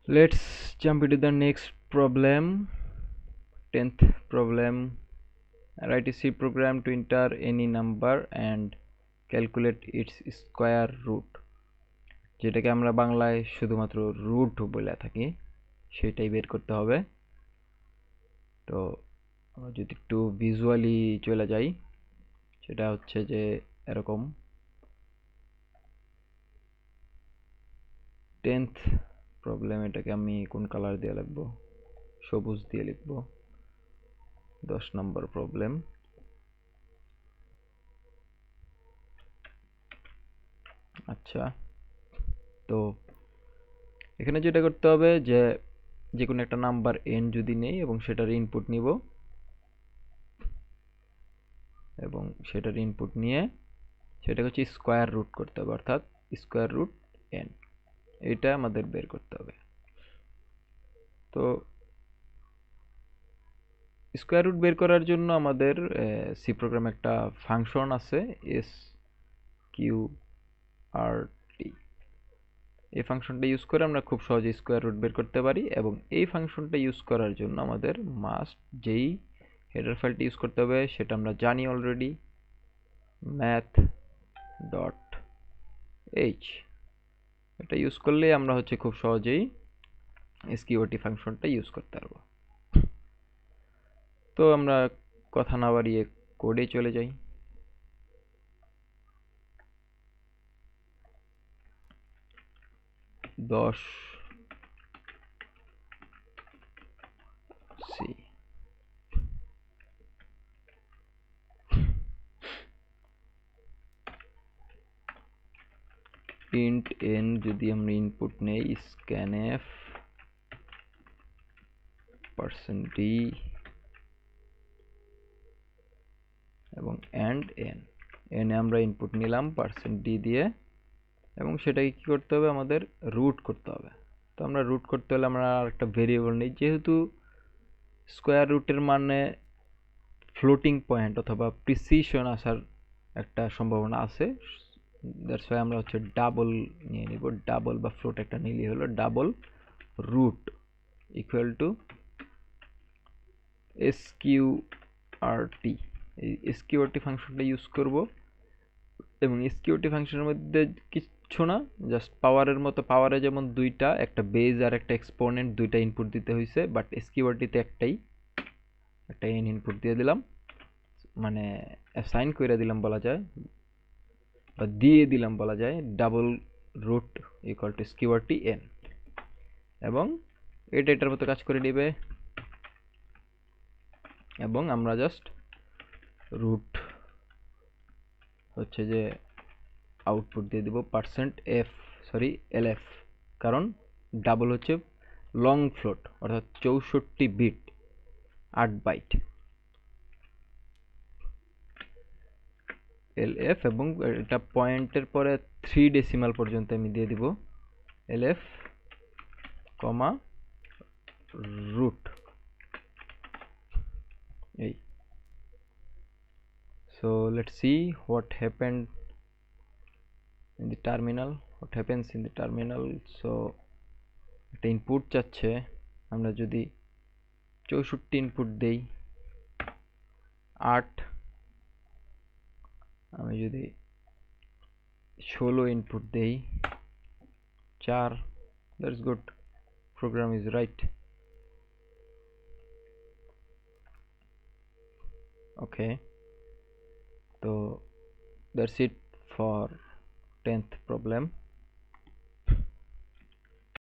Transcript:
Let's jump into the next problem. 10th problem. Write a C program to enter any number and calculate its square root. যেটাকে আমরা বাংলায় শুধুমাত্র root বলে থাকি সেটাই বের করতে হবে। তো আমরা যদি একটু ভিজুয়ালি চলে যাই, সেটা হচ্ছে যে এরকম 10th প্রবলেম। এটাকে আমি কোন কালার দিয়ে লিখবো? সবুজ দিয়ে লিখবো। 10 নম্বর প্রবলেম। আচ্ছা, তো এখানে যেটা করতে হবে যে কোনো একটা নাম্বার n যদি নেই এবং সেটার ইনপুট নিব, এবং সেটার ইনপুট নিয়ে সেটা হচ্ছে স্কোয়ার রুট করতে হবে, অর্থাৎ স্কোয়ার রুট n। এটা আমাদের বের করতে হবে। তো স্কোয়ার রুট বের করার জন্য আমাদের সি প্রোগ্রামে একটা ফাংশন আছে sqrt। এই ফাংশনটা ইউজ করে আমরা খুব সহজে স্কোয়ার রুট বের করতে পারি, এবং এই ফাংশনটা ইউজ করার জন্য আমাদের মাস্ট যেই হেডার ফাইলটি ইউজ করতে হবে সেটা আমরা জানি অলরেডি, math.h। এটা ইউজ করলে আমরা হচ্ছে খুব সহজেই sqrt ফাংশনটা ইউজ করতে পারবো। তো আমরা কথা না বাড়িয়ে কোডে চলে যাই। 10c int n যদি আমরা ইনপুট নেই scanf %d এবং and n এ আমরা ইনপুট নিলাম %d দিয়ে, এবং সেটাকে কি করতে হবে? আমাদের রুট করতে হবে। তো আমরা রুট করতে হলে আমরা একটা ভেরিয়েবল নিই, যেহেতু স্কোয়ার রুটের মানে ফ্লোটিং পয়েন্ট অথবা প্রিসিশন আসার একটা সম্ভাবনা আছে, দ্যাটস ওয়াই আমরা হচ্ছে ডাবল নিয়ে নিব। ডাবল বা ফ্লোট একটা নিলেই হলো। Double root equal to sqrt। এই sqrt ফাংশনটা ইউজ করব, এবং sqrt ফাংশনের মধ্যে কিছু না, জাস্ট পাওয়ারের মতো। পাওয়ারে যেমন দুইটা, একটা বেজ আর একটা এক্সপোনেন্ট, দুইটা ইনপুট দিতে হয়েছে, বাট sqrt তে একটা n ইনপুট দিয়ে দিলাম, মানে অ্যাসাইন করে দিলাম বলা যায়, বা দিয়ে দিলাম বলা যায়। Double root equal to sqrt n, এবং এটা এটার মতো কাজ করে নেবে, এবং আমরা জাস্ট রুট হচ্ছে যে আউটপুট দিয়ে দিব %lf, কারণ ডাবল হচ্ছে লং ফ্লোট, অর্থাৎ 64 বিট 8 বাইট lf, এবং এটা পয়েন্টের পরে 3 ডেসিমাল পর্যন্ত আমি দিয়ে দিব lf, রুট। এই so let's see what happened in the terminal, what happens in the terminal। so একটা ইনপুট চাচ্ছে, আমরা যদি 64 ইনপুট দেই, 8, আমি যদি 16 ইনপুট দেই, 4, that's good, program is right। okay, so that's it for 10th problem।